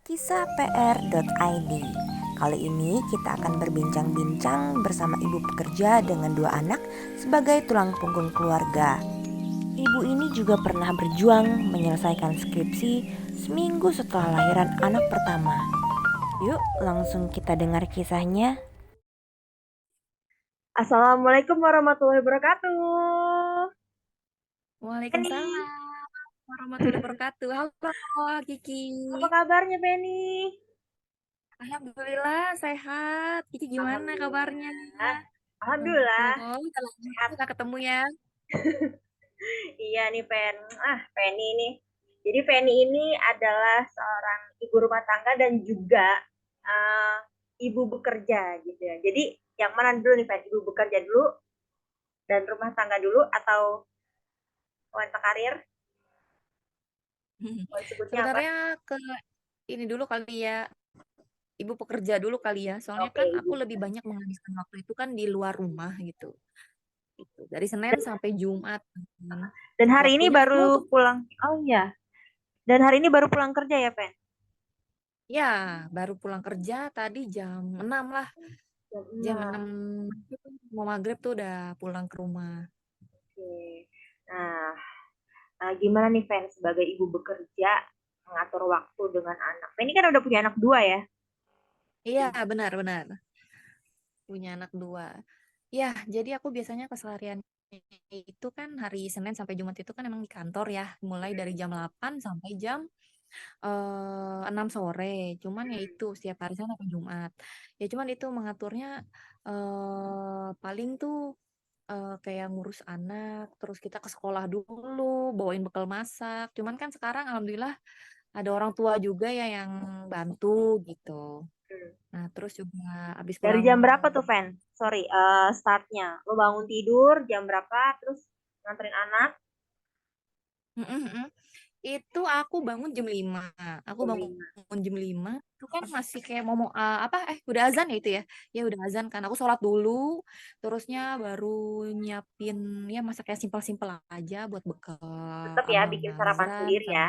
kisahpr.id. Kali ini kita akan berbincang-bincang bersama ibu pekerja dengan 2 anak sebagai tulang punggung keluarga. Ibu ini juga pernah berjuang menyelesaikan skripsi seminggu setelah lahiran anak pertama. Yuk langsung kita dengar kisahnya. Assalamualaikum warahmatullahi wabarakatuh. Penny, Waalaikumsalam warahmatullahi wabarakatuh. Halo Kiki. apa kabarnya Penny? Alhamdulillah sehat. Kiki gimana kabarnya? Alhamdulillah. Alhamdulillah Udah lama sehat. nggak ketemu ya. Iya nih Penny nih. Jadi Penny ini adalah seorang ibu rumah tangga dan juga uh, ibu bekerja gitu ya. Jadi yang mana dulu nih Penny? Ibu bekerja dulu dan rumah tangga dulu atau wanita karir? Mau disebutnya apa? Sebenarnya ke ini dulu kali ya. Ibu pekerja dulu kali ya. Soalnya Oke, kan aku ibu. lebih banyak menghabiskan waktu itu kan di luar rumah gitu. Gitu. Dari Senin sampai Jumat. Dan hari ini Waktunya aku baru untuk pulang. Oh iya. Dan hari ini baru pulang kerja ya, Pen? ya baru pulang kerja tadi jam 6 lah. Jam Jam 6. 6 mau maghrib tuh udah pulang ke rumah. Oke. Nah, gimana nih, Pen, sebagai ibu bekerja mengatur waktu dengan anak? Pen ini kan udah punya anak 2 ya? Iya, benar-benar. Punya anak 2. Ya, jadi aku biasanya keseharian itu kan hari Senin sampai Jumat itu kan emang di kantor ya. Mulai dari jam 8 sampai jam 6 sore. Cuman ya itu setiap hari Senin sampai Jumat. Ya cuman itu mengaturnya paling tuh kayak ngurus anak, terus kita ke sekolah dulu, bawain bekal masak. Cuman kan sekarang alhamdulillah ada orang tua juga ya yang bantu gitu. Hmm. Nah, terus juga abis Dari pulang. jam berapa tuh, Pen? Sorry, startnya. Lo bangun tidur jam berapa, terus nganterin anak Mm-mm, mm. Itu aku bangun jam 5. Aku jam 5. bangun jam 5. Itu kan masih kayak udah azan ya itu ya. Ya udah azan kan. Aku sholat dulu, terusnya baru nyiapin ya masak kayak simpel-simpel aja buat bekal Tetap ya, Abang bikin sarapan Nazran sendiri sama. ya.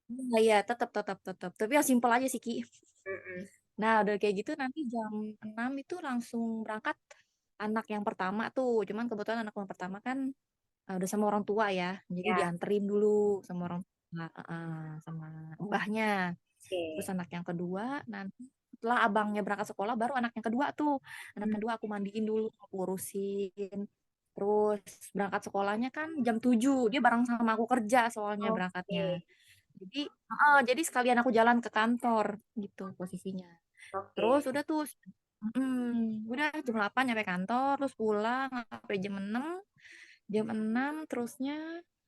Nah, ya tetap tetap tetap. Tapi ya simpel aja sih Ki. Mm-mm. Nah, udah kayak gitu nanti jam 6 itu langsung berangkat anak yang pertama tuh. Cuman kebetulan anak yang pertama kan udah sama orang tua ya, jadi Ya, dianterin dulu sama orang tua, sama mbahnya. Terus oke. anak yang kedua nanti setelah abangnya berangkat sekolah baru anak yang kedua tuh. Anak Hmm. kedua aku mandiin dulu, aku urusin. Terus berangkat sekolahnya kan jam 7. Dia bareng sama aku kerja soalnya Oke, berangkatnya. Jadi jadi sekalian aku jalan ke kantor gitu posisinya. Terus oke. udah tuh udah jam 8 nyampe kantor, terus pulang sampai jam 6 terusnya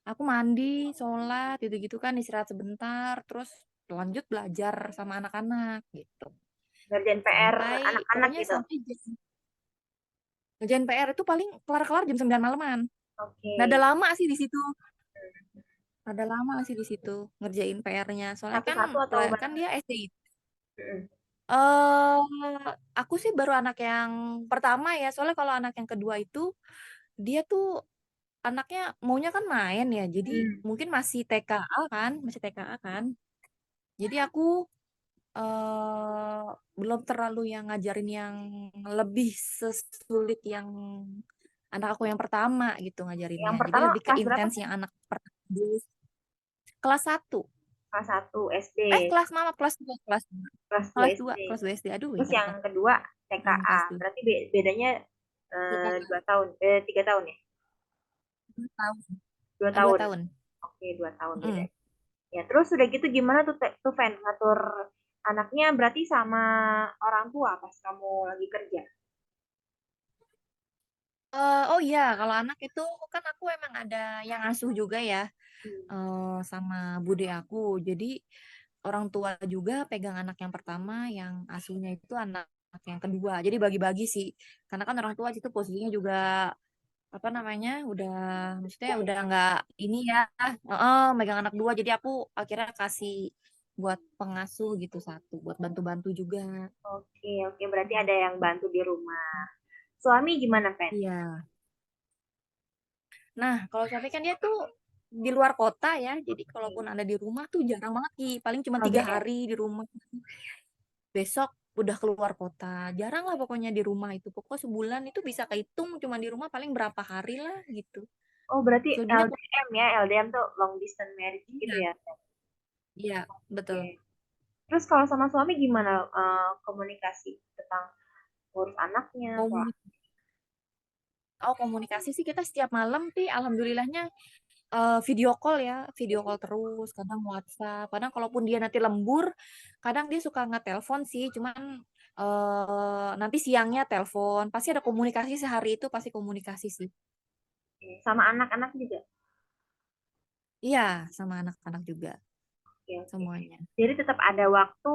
aku mandi, sholat, gitu-gitu kan istirahat sebentar, terus lanjut belajar sama anak-anak gitu. Ngerjain PR Sampai anak-anak pokoknya gitu. sampai ngerjain PR itu paling kelar-kelar jam 9 malaman. Nggak ada Oke. lama sih di situ. Ada lama sih di situ ngerjain PR-nya. Soalnya kan Satu-satu atau kan bareng? dia SD. Mm-mm. Aku sih baru anak yang pertama ya. Soalnya kalau anak yang kedua itu dia tuh anaknya maunya kan main ya. Jadi Hmm. mungkin masih TKA kan, masih TKA kan. Jadi aku belum terlalu yang ngajarin yang lebih sesulit yang anak aku yang pertama gitu Yang ngajarinnya. Jadi pertama lebih ke kelas berapa, intens Pen? yang anak pertama dulu. Kelas 1. Kelas 1 SD. Kelas mama kelas 2, kelas 2. Kelas 2 Kelas 2, SD. kelas 2 SD. Aduh, Terus ingat yang apa? kedua TKA. Kelas 2. Berarti bedanya 2 tahun, 3 tahun ya? 2 tahun. 2 2 tahun. tahun. Oke, 2 tahun beda. Mm. Ya, terus udah gitu gimana tuh Fen ngatur anaknya berarti sama orang tua pas kamu lagi kerja? Oh iya, kalau anak itu kan aku emang ada yang asuh juga ya, Hmm. sama bude aku. Jadi orang tua juga pegang anak yang pertama, yang asuhnya itu anak yang kedua. Jadi bagi-bagi sih, karena kan orang tua itu posisinya juga apa namanya, maksudnya udah nggak ini ya, megang anak 2. Jadi aku akhirnya kasih buat pengasuh gitu satu, buat bantu-bantu juga. Oke, oke, berarti ada yang bantu di rumah. Suami gimana, Fen? Iya. Nah, kalau suami kan dia tuh di luar kota ya, jadi Oke. kalaupun ada di rumah tuh jarang banget Ki, paling cuma 3 LDR. hari di rumah, besok udah keluar kota. Jarang lah pokoknya di rumah itu, pokoknya sebulan itu bisa kehitung cuma di rumah paling berapa hari lah gitu. Oh, berarti Selebihnya LDM ya, LDM tuh long distance marriage gitu iya, ya. iya, betul. Oke. Terus kalau sama suami gimana komunikasi tentang ngurus anaknya, pola. Komuni Komunikasi sih kita setiap malam sih alhamdulillahnya video call ya, video call terus, kadang WhatsApp, kadang kalaupun dia nanti lembur, kadang dia suka ngetelepon sih, cuman nanti siangnya telepon, pasti ada komunikasi sehari itu pasti komunikasi sih. Sama anak-anak juga. Iya, sama anak-anak juga Oke, oke. semuanya. Jadi tetap ada waktu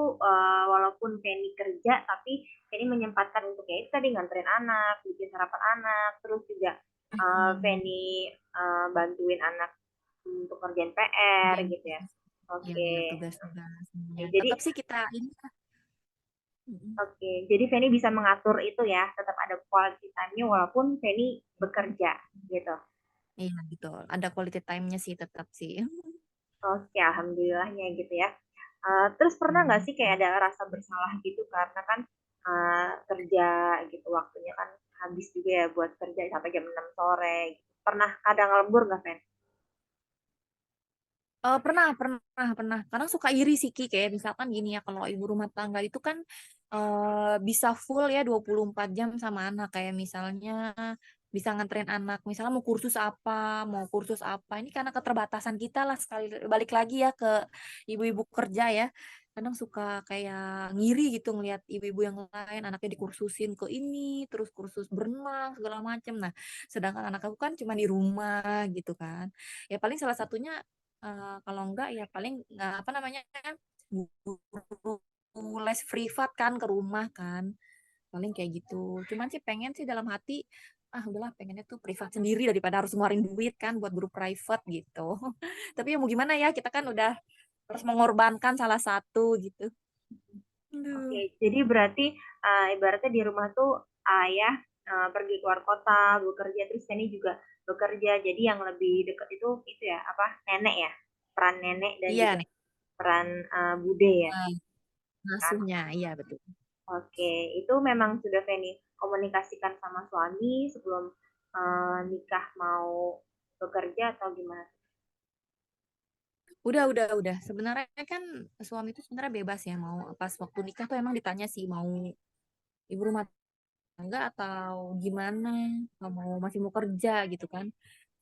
walaupun Penny kerja, tapi Penny menyempatkan untuk ya itu tadi nganterin anak, bikin sarapan anak, terus juga Hmm, Penny bantuin anak untuk kerjaan PR kerjain gitu ya. tugas. Ya, ya, Oke. tugas-tugas Oke, semuanya. jadi Tetap sih kita ini. Mm-mm. oke, jadi Penny bisa mengatur itu ya, tetap ada quality time-nya walaupun Penny bekerja gitu. Iya, betul. Ada quality time-nya sih tetap sih. Oke, alhamdulillahnya gitu ya. Terus pernah nggak Hmm. sih kayak ada rasa bersalah gitu karena kan kerja gitu waktunya kan habis juga ya buat kerja sampai jam 6 sore. Gitu. Pernah kadang lembur nggak, Fen? Pernah, pernah, pernah. Kadang suka iri sih Ki, kayak misalkan gini ya, kalau ibu rumah tangga itu kan bisa full ya 24 jam sama anak. Kayak misalnya bisa nganterin anak, misalnya mau kursus apa. Ini karena keterbatasan kita lah sekali balik lagi ya ke ibu-ibu kerja ya. Kadang suka kayak ngiri gitu ngelihat ibu-ibu yang lain anaknya dikursusin ke ini, terus kursus berenang segala macem. Nah, sedangkan anak aku kan cuma di rumah gitu kan. Ya paling salah satunya kalau enggak ya paling nggak apa namanya guru les privat kan ke rumah kan paling kayak gitu cuman sih pengen sih dalam hati udahlah pengennya tuh privat sendiri daripada harus ngeluarin duit kan buat guru private gitu tapi ya mau gimana ya kita kan udah harus mengorbankan salah satu gitu. Oke, Aduh. jadi berarti ibaratnya di rumah tuh ayah pergi keluar kota bekerja terus Penny juga bekerja. Jadi yang lebih dekat itu ya apa nenek ya, peran nenek dan Iya juga nih. peran bude ya. Nah, Kan? ngasuhnya iya betul. Oke, itu memang sudah Feni komunikasikan sama suami sebelum nikah mau bekerja atau gimana? Udah. Sebenarnya kan suami itu sebenarnya bebas ya mau pas waktu nikah tuh emang ditanya sih mau ibu rumah tangga atau gimana mau masih mau kerja gitu kan.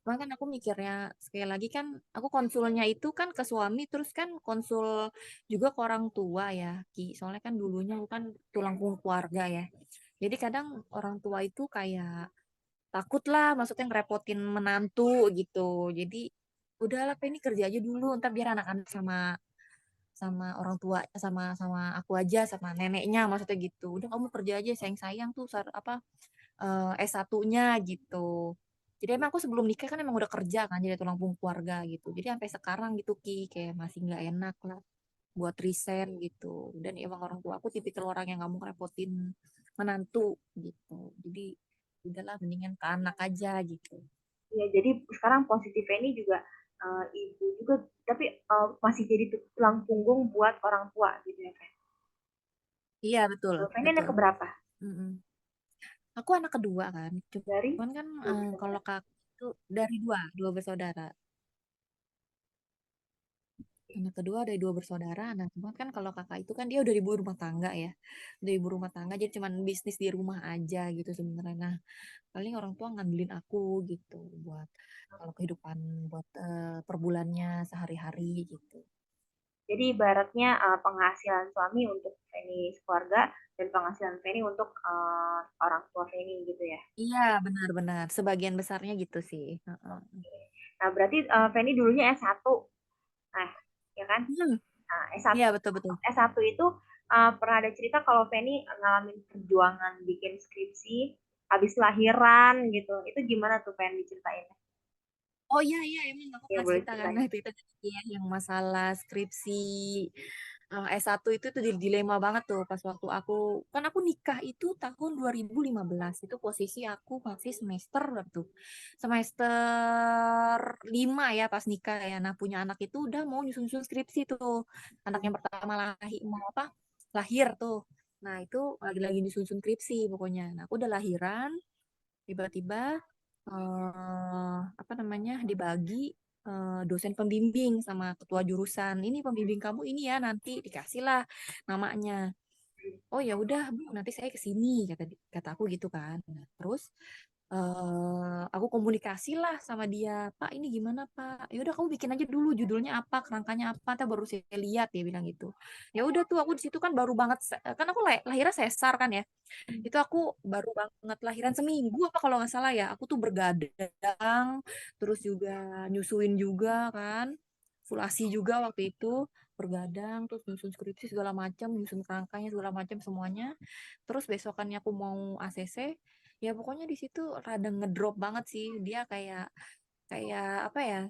Cuman kan aku mikirnya sekali lagi kan aku konsulnya itu kan ke suami terus kan konsul juga ke orang tua ya Ki. Soalnya kan dulunya aku kan tulang punggung keluarga ya. Jadi kadang orang tua itu kayak takut lah maksudnya ngerepotin menantu gitu. Jadi udahlah Pe, ini kerja aja dulu ntar biar anak-anak sama sama orang tua sama sama aku aja sama neneknya maksudnya gitu. Udah kamu kerja aja sayang-sayang tuh apa S1-nya gitu. Jadi emang aku sebelum nikah kan emang udah kerja kan jadi tulang punggung keluarga gitu. Jadi sampai sekarang gitu Ki kayak masih nggak enak lah buat resign gitu. Dan emang orang tua aku tipikal orang yang nggak mau ngerepotin menantu gitu. Jadi udahlah mendingan ke anak aja gitu. Ya, jadi sekarang positif ini juga ibu juga, tapi masih jadi tulang punggung buat orang tua gitu ya kan? Iya betul Kalau Feni anak betul. keberapa? Mm-mm. Aku anak kedua kan. Dari Cuman kan dua bersaudara. kalau kakak itu dari dua bersaudara. Anak kedua dari dua bersaudara. Nah, cuman kan kalau kakak itu kan dia udah ibu rumah tangga ya. Udah ibu rumah tangga jadi cuman bisnis di rumah aja gitu sebenarnya. Nah, paling orang tua ngandelin aku gitu buat kalau kehidupan buat per bulannya sehari-hari gitu. Jadi ibaratnya penghasilan suami untuk Feni keluarga dan penghasilan Feni untuk orang tua Feni gitu ya. Iya, benar-benar. Sebagian besarnya gitu sih. Heeh. Nah, berarti Feni dulunya S1. Nah, ya kan? Hmm, Nah, iya S1, betul-betul. S1 itu pernah ada cerita kalau Feni ngalamin perjuangan bikin skripsi habis lahiran gitu. Itu gimana tuh pengen diceritain? Oh iya iya emang aku Ya pernah boleh cerita kan ceritain. nah, itu ya yang masalah skripsi S1 itu dilema banget tuh pas waktu aku nikah itu tahun 2015. Itu posisi aku masih semester berapa tuh? Semester 5 ya pas nikah ya. Nah, punya anak itu udah mau nyusun-nyusun skripsi tuh. Anak yang pertama lahir tuh. Nah, itu lagi nyusun skripsi pokoknya. Nah, aku udah lahiran, tiba-tiba apa namanya dibagi dosen pembimbing sama ketua jurusan. Ini pembimbing kamu ini ya, nanti dikasihlah namanya. Oh ya udah Bu, nanti saya ke sini kata kata aku gitu kan. Nah, terus aku komunikasi lah sama dia, Pak ini gimana Pak? Ya udah kamu bikin aja dulu judulnya apa, kerangkanya apa, ntar baru saya lihat dia bilang gitu. Ya udah tuh aku di situ kan baru banget kan aku lahirnya sesar kan ya. Itu aku baru banget lahiran seminggu apa kalau nggak salah ya. Aku tuh bergadang, terus juga nyusuin juga kan, full ASI juga waktu itu, bergadang, terus nyusun skripsi segala macam, nyusun kerangkanya segala macam semuanya. Terus besokannya aku mau ACC, ya pokoknya di situ rada ngedrop banget sih. Dia kayak kayak apa ya?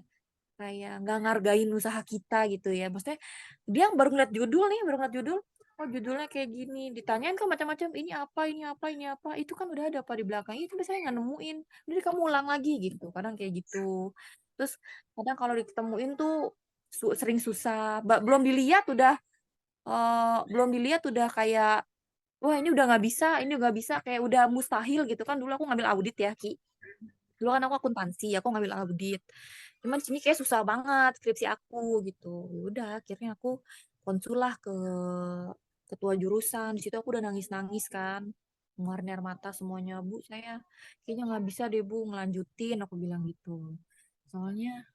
Kayak nggak ngargain usaha kita gitu ya. Maksudnya dia baru ngeliat judul nih, baru ngeliat judul, oh judulnya kayak gini, ditanyain kan macam-macam, ini apa, ini apa, ini apa, itu kan udah ada apa di belakang, itu biasanya nggak nemuin, jadi kamu ulang lagi gitu, kadang kayak gitu. Terus kadang kalau ditemuin tuh sering susah, belum dilihat udah kayak, wah ini udah nggak bisa, ini nggak bisa, kayak udah mustahil gitu kan. Dulu aku ngambil audit ya Ki, dulu kan aku akuntansi, aku ngambil audit. Cuman di sini kayak susah banget skripsi aku gitu. Ya udah, akhirnya aku konsul lah ke ketua jurusan. Di situ aku udah nangis-nangis kan. Mengeluarkan air mata semuanya, Bu, saya kayaknya nggak bisa deh, Bu, ngelanjutin, aku bilang gitu. Soalnya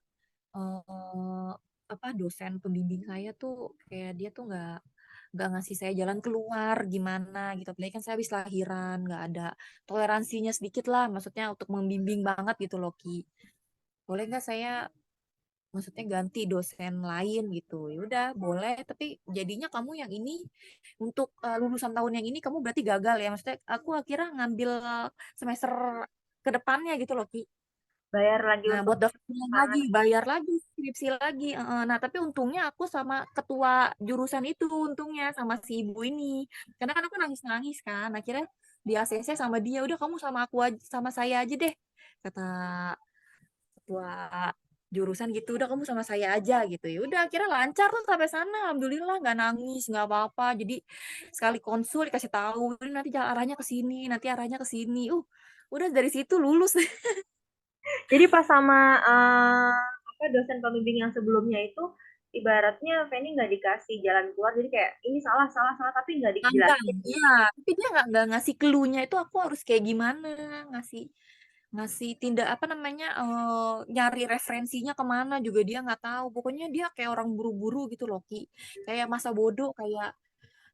eh apa dosen pembimbing saya tuh kayak dia tuh nggak ngasih saya jalan keluar gimana gitu. Apalagi kan saya habis lahiran, nggak ada toleransinya sedikit lah, maksudnya untuk membimbing banget gitu loh Ki. Boleh nggak saya maksudnya ganti dosen lain gitu? Ya udah boleh, tapi jadinya kamu yang ini untuk lulusan tahun yang ini kamu berarti gagal ya. Maksudnya aku akhirnya ngambil semester ke depannya gitu loh Ki. Bayar lagi Nah, untuk buat daftar ulang lagi, tangan. bayar lagi, skripsi lagi. Nah, tapi untungnya aku sama ketua jurusan itu, untungnya sama si ibu ini. Karena kan aku nangis-nangis kan. Akhirnya di ACC sama dia, udah kamu sama aku aja, sama saya aja deh. Kata ketua jurusan gitu, udah kamu sama saya aja gitu. Ya udah akhirnya lancar tuh sampai sana. Alhamdulillah nggak nangis, nggak apa-apa. Jadi sekali konsul dikasih tahu, "Ini nanti arahnya ke sini, nanti arahnya ke sini." Udah dari situ lulus. Jadi pas sama apa dosen pembimbing yang sebelumnya itu ibaratnya Feni nggak dikasih jalan keluar, jadi kayak ini salah salah salah tapi nggak Ngambang, dijelasin iya. gitu. Tapi dia nggak ngasih clue-nya itu aku harus kayak gimana, ngasih ngasih tindak apa namanya nyari referensinya kemana juga dia nggak tahu. Pokoknya dia kayak orang buru-buru gitu loh Ki. Kayak masa bodoh, kayak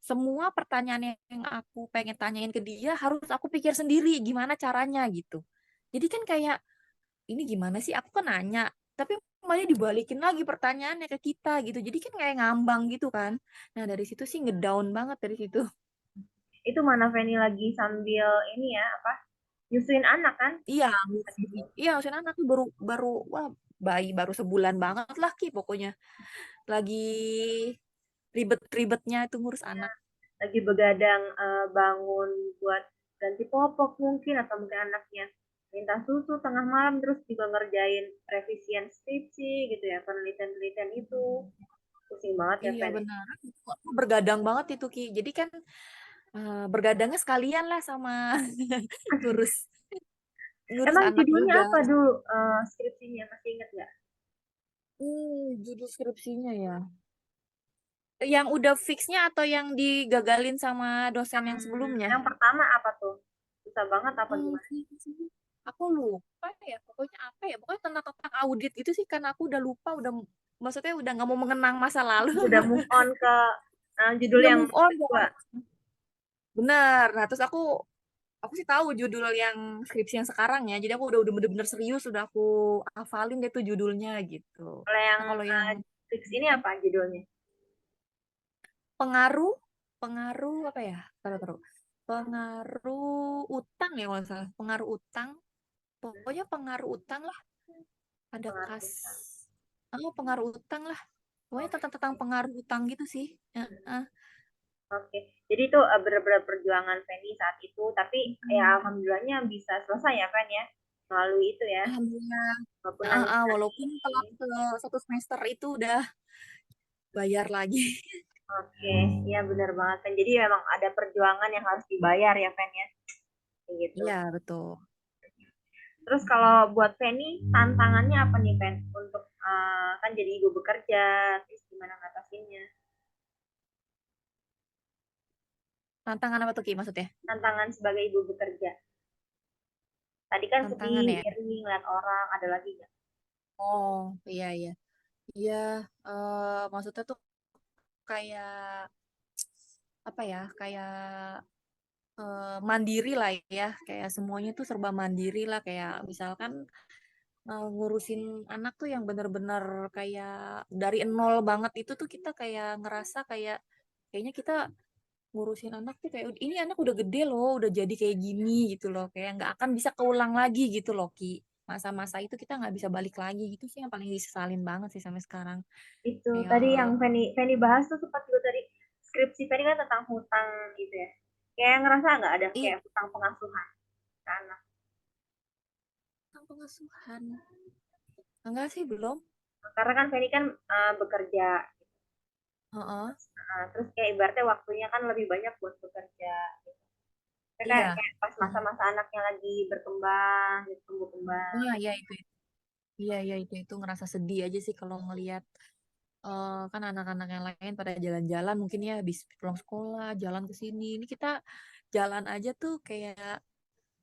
semua pertanyaan yang aku pengen tanyain ke dia harus aku pikir sendiri gimana caranya gitu. Jadi kan kayak ini gimana sih aku kan nanya, tapi malah dibalikin lagi pertanyaannya ke kita gitu. Jadi kan kayak ngambang gitu kan. Nah dari situ sih ngedown banget dari situ. Itu mana Feni lagi sambil ini ya apa nyusuin anak kan? Iya, Gitu. iya, usia anak tuh baru baru wah bayi baru sebulan banget lah Ki pokoknya. Lagi ribet-ribetnya itu ngurus anak. Lagi begadang bangun buat ganti popok mungkin atau mungkin anaknya minta susu tengah malam terus juga ngerjain revisian skripsi gitu ya penelitian-penelitian itu pusing banget ya Iya Feni. benar. Aku bergadang banget itu Ki. Jadi kan bergadangnya sekalian lah sama ngurus ngurus Emang anak judulnya juga. apa dulu skripsinya masih inget nggak? Judul skripsinya ya. Yang udah fixnya atau yang digagalin sama dosen yang sebelumnya? Yang pertama apa tuh? Susah banget apa gimana? Skripsi. Aku lupa ya, pokoknya apa ya, pokoknya tentang audit gitu sih, karena aku udah lupa, udah maksudnya udah nggak mau mengenang masa lalu. Udah move on ke judul Udah yang move on ya. kedua. Bener. Nah, terus aku sih tahu judul yang skripsi yang sekarang ya. Jadi aku udah bener-bener serius, udah aku hafalin deh tuh judulnya gitu. Kalau yang Nah, kalau yang fix ini apa judulnya? pengaruh pengaruh apa ya? Taruh. Pengaruh utang ya kalau nggak salah. Pengaruh utang. Pokoknya pengaruh utang lah. Ada Pengaruh kas. utang. Pengaruh utang lah. Pokoknya Oke. tentang pengaruh hutang gitu sih. Heeh. Oke. Jadi itu benar-benar perjuangan Feni saat itu, tapi ya alhamdulillahnya bisa selesai ya Fen ya, melalui itu ya, Alhamdulillah. walaupun Heeh, nangis-nangis. walaupun telat satu semester itu udah bayar lagi. Oke, ya benar banget kan. Jadi memang ada perjuangan yang harus dibayar ya Fen ya, kayak gitu. Iya, betul. Terus kalau buat Feni, tantangannya apa nih Fen? Untuk kan jadi ibu bekerja, terus gimana ngatasinnya? Tantangan apa tuh Ki maksudnya? Tantangan sebagai ibu bekerja. Tadi kan Tantangan sedih, ya. iri, ngeliat orang, ada lagi nggak? Oh, iya iya. Iya, maksudnya tuh kayak apa ya? Kayak mandiri lah ya. Kayak semuanya tuh serba mandiri lah. Kayak misalkan ngurusin anak tuh yang bener-bener kayak dari nol banget itu tuh kita kayak ngerasa kayak kayaknya kita ngurusin anak tuh kayak ini anak udah gede loh, udah jadi kayak gini gitu loh, kayak nggak akan bisa keulang lagi gitu loh Ki. Masa-masa itu kita nggak bisa balik lagi gitu sih yang paling disesalin banget sih sampai sekarang. Itu tadi Kayak yang Feni bahas tuh sempat juga tadi, skripsi Feni kan tentang hutang gitu ya. Kayak ngerasa nggak ada iya kayak hutang pengasuhan ke anak? tentang pengasuhan. Enggak sih belum. Karena kan Feni kan bekerja, Heeh. terus kayak ibaratnya waktunya kan lebih banyak buat bekerja. Kayak, Iya. kayak pas Heeh. masa-masa anaknya lagi berkembang, gitu, tumbuh kembang. Iya, iya itu. Iya, iya itu ngerasa sedih aja sih kalau ngelihat kan anak-anak yang lain pada jalan-jalan mungkin ya habis pulang sekolah jalan ke sini. Ini kita jalan aja tuh kayak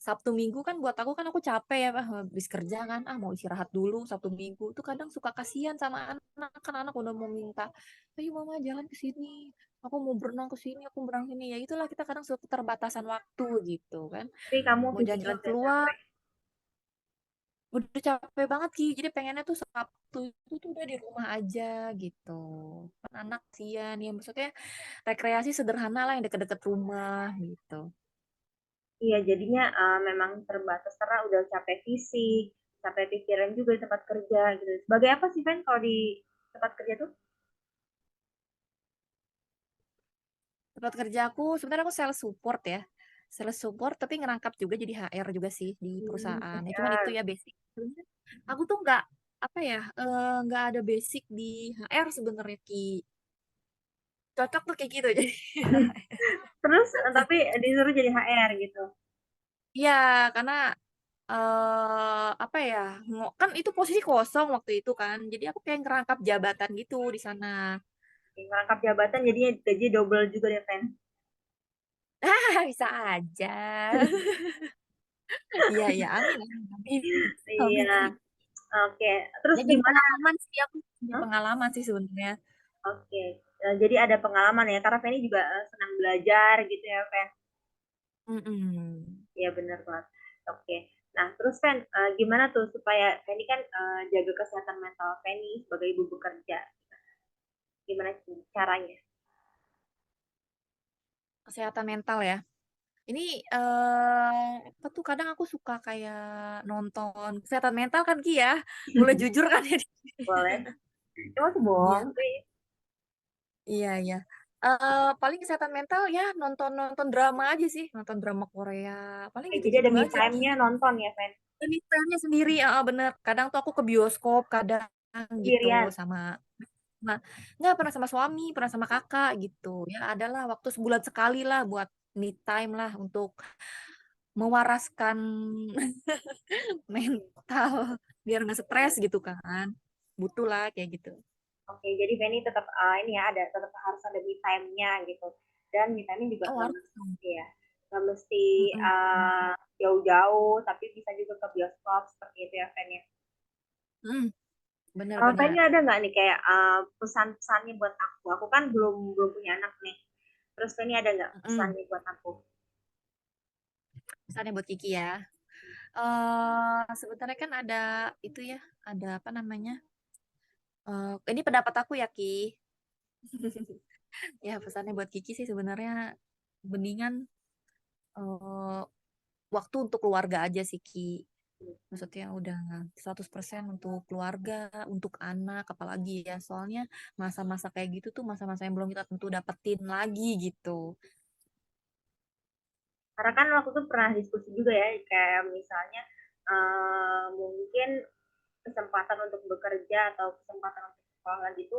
Sabtu Minggu kan buat aku kan aku capek ya Pak, habis kerja kan mau istirahat dulu Sabtu Minggu tuh kadang suka kasihan sama anak kan anak udah mau minta ayo mama jalan ke sini aku mau berenang ke sini aku berenang sini ya itulah kita kadang suka keterbatasan waktu gitu kan Tapi kamu mau fisiknya jalan-jalan udah keluar capek. udah capek banget Ki jadi pengennya tuh Sabtu itu tuh udah di rumah aja gitu kan anak sian ya maksudnya rekreasi sederhana lah yang deket-deket rumah gitu. Iya, jadinya memang terbatas karena udah capek fisik, capek pikiran juga di tempat kerja gitu. Sebagai apa sih, Fen, kalau di tempat kerja tuh? Tempat kerja aku sebenarnya aku sales support ya. Sales support tapi ngerangkap juga jadi HR juga sih di perusahaan. Ya cuman itu HR. ya basic. Sebenarnya aku tuh nggak apa ya nggak ada basic di HR sebenarnya Ki. Cocok tuh kayak gitu jadi. Terus, tapi disuruh jadi HR gitu. Iya karena apa ya kan itu posisi kosong waktu itu kan. Jadi aku kayak ngerangkap jabatan gitu di sana. Merangkap jabatan jadinya gaji double juga deh, Fen. Bisa aja. Iya iya amin amin amin. Amin. Iya, oke. Terus Ya jadi gimana? pengalaman sih aku jadi Hah? pengalaman sih sebenarnya. Oke. Jadi ada pengalaman ya, karena Feni juga senang belajar gitu ya, Fen. Mm-mm. Iya, benar banget. Oke. Nah, terus Fen, gimana tuh supaya Feni kan jaga kesehatan mental Feni sebagai ibu bekerja? Gimana caranya? Kesehatan mental ya. Ini apa tuh kadang aku suka kayak nonton kesehatan mental kan Ki ya. Boleh jujur kan ya? Boleh. Cuma tuh Iya, bohong sih. iya, iya. Paling kesehatan mental ya nonton-nonton drama aja sih, nonton drama Korea. Paling Oke, jadi gitu-gitu ada me aja Ki. time-nya nonton ya, Fen? Ini time-nya sendiri, bener. Kadang tuh aku ke bioskop, kadang gitu Sendirian. sama Nah, nggak pernah sama suami, pernah sama kakak gitu. Ya adalah waktu sebulan sekali lah buat me time lah untuk mewaraskan mental biar nggak stres gitu kan. Butuh lah kayak gitu. Oke, jadi Feni tetap ini ya, ada tetap harus ada me time-nya gitu. Dan me time-nya juga Oh, nggak harus mesti dong. ya, nggak mesti Mm-mm. jauh-jauh, tapi bisa juga ke bioskop seperti itu ya, Fen ya. Mm, Feni benar-benar. ada nggak nih kayak pesan-pesannya buat aku? Aku kan belum belum punya anak nih. Terus Feni ada nggak Mm-mm. pesannya buat aku? Pesannya buat Kiki ya. Sebenarnya kan ada itu ya, ada apa namanya? Ini pendapat aku ya Ki. Ya pesannya buat Kiki sih sebenarnya mendingan eh, waktu untuk keluarga aja sih Ki. Maksudnya udah 100% untuk keluarga, untuk anak, apalagi ya. Soalnya masa-masa kayak gitu tuh masa-masa yang belum kita tentu dapetin lagi gitu. Karena kan waktu itu pernah diskusi juga ya, kayak misalnya mungkin kesempatan untuk bekerja atau kesempatan untuk sekolah lagi itu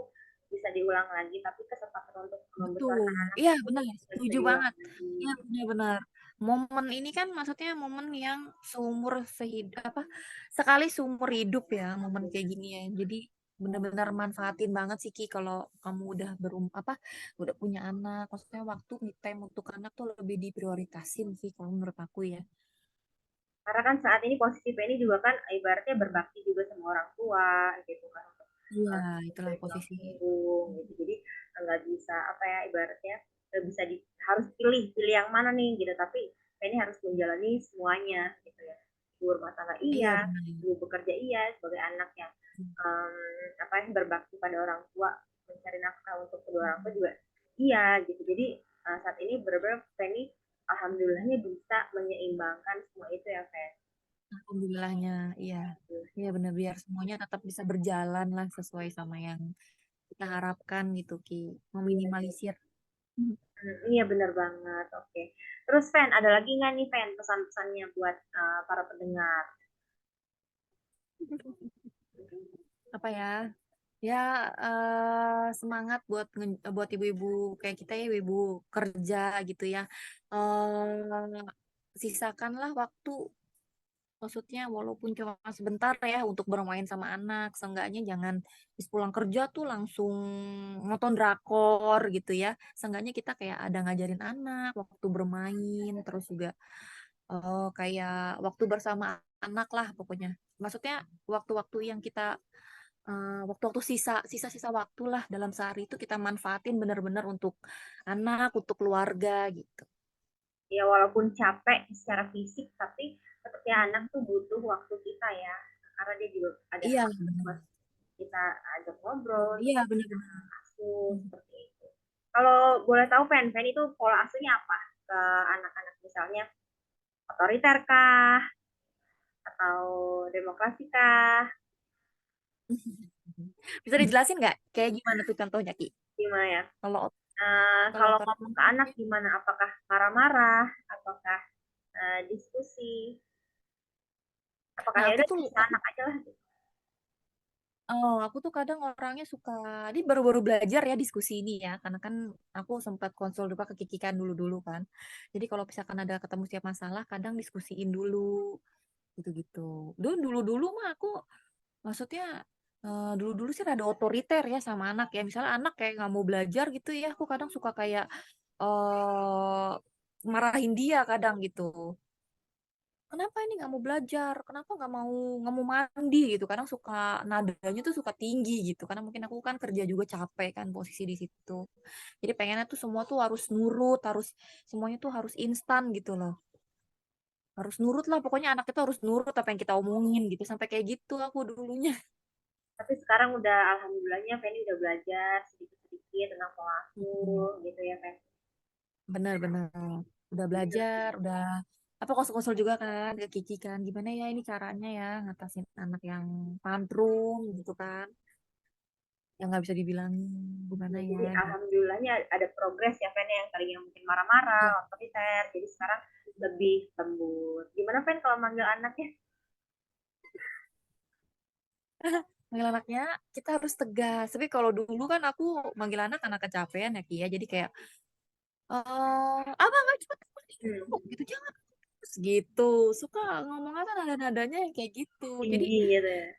bisa diulang lagi, tapi kesempatan untuk Betul. membesarkan anak Iya, itu benar. nggak bisa Setuju diulang banget. lagi. Iya, benar-benar. Momen ini kan maksudnya momen yang seumur sehidup apa sekali seumur hidup ya, momen kayak gini ya. Jadi benar-benar manfaatin banget sih Ki kalau kamu udah udah punya anak. Maksudnya waktu me time untuk anak tuh lebih diprioritasin sih kalau menurut aku ya. Karena kan saat ini posisi Penny juga kan ibaratnya berbakti juga sama orang tua gitu kan, untuk Iya, itulah sebagai tulang posisi. punggung gitu. Jadi nggak bisa apa ya, ibaratnya nggak bisa harus pilih yang mana nih gitu, tapi Penny harus menjalani semuanya gitu ya. Ibu rumah tangga Iya, iya, benar. ibu bekerja iya, sebagai anak yang apa ya, berbakti pada orang tua, mencari nafkah untuk kedua orang tua juga iya gitu. Jadi saat ini benar-benar Penny alhamdulillahnya bisa menyeimbangkan semua itu ya, Fen. Alhamdulillahnya, iya. Iya benar biar semuanya tetap bisa berjalan lah sesuai sama yang kita harapkan gitu Ki. Iya sih. Meminimalisir. Iya benar banget. Oke. Terus Fen, ada lagi nggak nih Fen pesan-pesannya buat para pendengar? Apa ya? Ya semangat buat ibu-ibu kayak kita ya, ibu kerja gitu ya. Sisakanlah waktu, maksudnya walaupun cuma sebentar ya untuk bermain sama anak. Seenggaknya jangan habis pulang kerja tuh langsung nonton drakor gitu ya. Seenggaknya kita kayak ada ngajarin anak waktu bermain, terus juga kayak waktu bersama anak lah pokoknya. Maksudnya waktu-waktu yang kita waktu-waktu sisa-sisa waktu lah dalam sehari itu kita manfaatin benar-benar untuk anak, untuk keluarga gitu. Ya walaupun capek secara fisik, tapi tetap ya anak tuh butuh waktu kita ya. Karena dia juga ada Iya, hak benar. buat kita ajak ngobrol, Iya, benar-benar. asuh, seperti itu. Kalau boleh tahu Fen itu pola asuhnya apa ke anak-anak, misalnya otoriter kah atau demokrasi kah? Bisa dijelasin nggak kayak gimana tuh contohnya Ki? Gimana ya? Kalau kalau Kalau otoriter ngomong ke anak gimana? Apakah marah-marah? Apakah diskusi? Apakah nah ya aku udah tuh bisa aku anak aja lah gitu? aku tuh kadang orangnya suka, ini baru-baru belajar ya diskusi ini ya, karena kan aku sempat konsul juga ke Kiki kan dulu-dulu kan. Jadi kalau misalkan ada ketemu setiap masalah, kadang diskusiin dulu gitu-gitu. Dulu-dulu mah aku maksudnya dulu-dulu sih rada otoriter ya sama anak ya. Misalnya anak kayak nggak mau belajar gitu ya, aku kadang suka kayak eh marahin dia kadang gitu. Kenapa ini nggak mau belajar? Kenapa nggak mau mandi gitu? Kadang suka nadanya tuh suka tinggi gitu. Karena mungkin aku kan kerja juga capek kan posisi di situ. Jadi pengennya tuh semua tuh harus nurut, semuanya tuh harus instan gitu loh. Harus nurut lah, pokoknya anak itu harus nurut apa yang kita omongin gitu. Sampai kayak gitu aku dulunya. Tapi sekarang udah alhamdulillahnya Feni udah belajar sedikit-sedikit tentang pola asuh gitu ya Fen. Benar-benar udah belajar, udah apa konsul-konsul juga kan ke Kiki kan gimana ya ini caranya ya ngatasin anak yang tantrum gitu kan, yang nggak bisa dibilangin gimana Ya, ya jadi gitu. alhamdulillahnya ada progres ya Fen, yang tadinya mungkin marah-marah, Iya. otoriter, jadi sekarang lebih lembut. Gimana Fen kalau manggil anaknya? Manggil anaknya kita harus tegas, tapi kalau dulu kan aku manggil anak kecapean ya Ki ya, jadi kayak abang nggak cepet mandi dulu Hmm, gitu jangan terus gitu, suka ngomong apa nada-nadanya yang kayak gitu. Jadi tinggi gitu ya.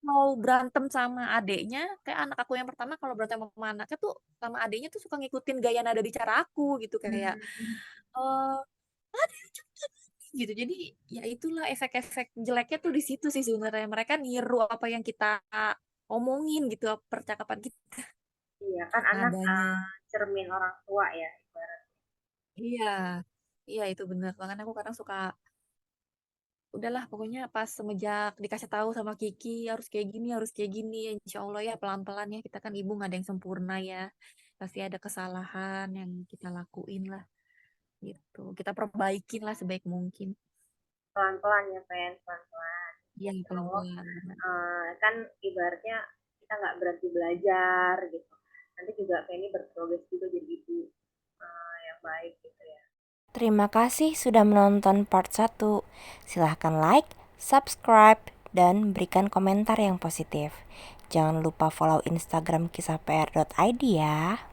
mau berantem sama adeknya, kayak anak aku yang pertama kalau berantem sama anaknya tuh sama adeknya tuh suka ngikutin gaya nada bicara aku gitu kayak Hmm, eh adek cepet gitu. Jadi ya itulah efek-efek jeleknya tuh di situ sih sebenarnya, mereka niru apa yang kita omongin gitu, percakapan kita, iya kan anak nadanya. cermin orang tua ya ibarat. Iya, iya itu bener. Makanya aku kadang suka, udahlah pokoknya pas semenjak dikasih tahu sama Kiki harus kayak gini, insya Allah ya pelan-pelan ya, kita kan ibu nggak ada yang sempurna ya, pasti ada kesalahan yang kita lakuin lah gitu, kita perbaikin lah sebaik mungkin. Pelan-pelan ya Fen, pelan-pelan. Iya, kalau pelan-pelan. Benar. kan ibaratnya kita nggak berhenti belajar gitu. Nanti juga Penny berprogres juga jadi ibu yang baik gitu ya. Terima kasih sudah menonton part 1. Silahkan like, subscribe, dan berikan komentar yang positif. Jangan lupa follow Instagram kisahpr.id ya.